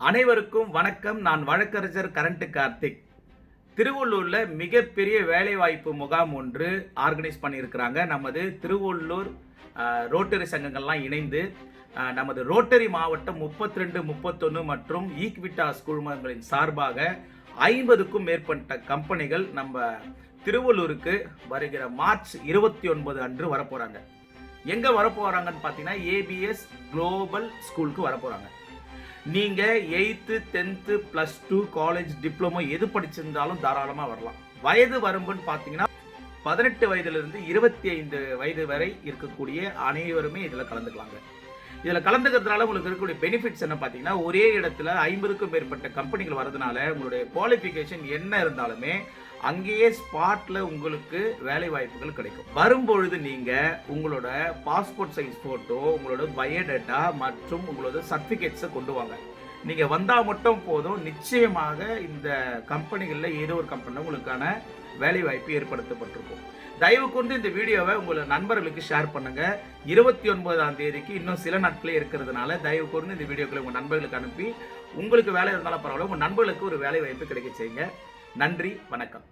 அனைவருக்கும் வணக்கம். நான் வழக்கறிஞர் கரண்ட் கார்த்திக். திருவள்ளூர்ல மிகப்பெரிய வேலைவாய்ப்பு முகாம் ஒன்று ஆர்கனைஸ் பண்ணியிருக்கிறாங்க. நமது திருவள்ளூர் ரோட்டரி சங்கங்கள்லாம் இணைந்து நமது ரோட்டரி மாவட்டம் 32, 31 மற்றும் ஈக்விட்டாஸ் குழுமங்களின் சார்பாக 50க்கும் மேற்பட்ட கம்பெனிகள் நம்ம திருவள்ளூருக்கு வருகிற மார்ச் 29 அன்று வரப்போறாங்க. எங்க வரப்போறாங்கன்னு பார்த்தீங்கன்னா ஏபிஎஸ் குளோபல் ஸ்கூலுக்கு வரப்போறாங்க. நீங்க 8th 10th +2 காலேஜ் டிப்ளமோ எது படிச்சிருந்தாலும் தாராளமா வரலாம். வயது வரம்புன்னு பார்த்தீங்கன்னா 18 வயதிலிருந்து 25 வயது வரை இருக்கக்கூடிய அனைவருமே இதில் கலந்துக்கலாங்க. இதில் கலந்துக்கிறதுனால உங்களுக்கு இருக்கக்கூடிய பெனிஃபிட்ஸ் என்ன பார்த்தீங்கன்னா, ஒரே இடத்துல 50க்கும் மேற்பட்ட கம்பெனிகள் வரதுனால உங்களுடைய குவாலிஃபிகேஷன் என்ன இருந்தாலுமே அங்கேயே ஸ்பாட்ல உங்களுக்கு வேலை வாய்ப்புகள் கிடைக்கும். வரும்பொழுது நீங்க உங்களோட பாஸ்போர்ட் சைஸ் போட்டோ, உங்களோட பயோடேட்டா மற்றும் உங்களோட சர்டிபிகேட்ஸை கொண்டு வாங்க. நீங்க வந்தா மட்டும் போதும். நிச்சயமாக இந்த கம்பெனிகளில் ஏதோ ஒரு கம்பெனியில் உங்களுக்கான வேலை வாய்ப்பு ஏற்படுத்தப்பட்டிருக்கும். தயவு கொண்டு இந்த வீடியோவை உங்களோட நண்பர்களுக்கு ஷேர் பண்ணுங்க. 29ஆம் தேதிக்கு இன்னும் சில நாட்களே இருக்கிறதுனால தயவு கொண்டு இந்த வீடியோக்களை உங்க நண்பர்களுக்கு அனுப்பி, உங்களுக்கு வேலை இருந்தாலும் பரவாயில்ல, உங்க நண்பர்களுக்கு ஒரு வேலை வாய்ப்பு கிடைக்க செய்யுங்க. நன்றி, வணக்கம்.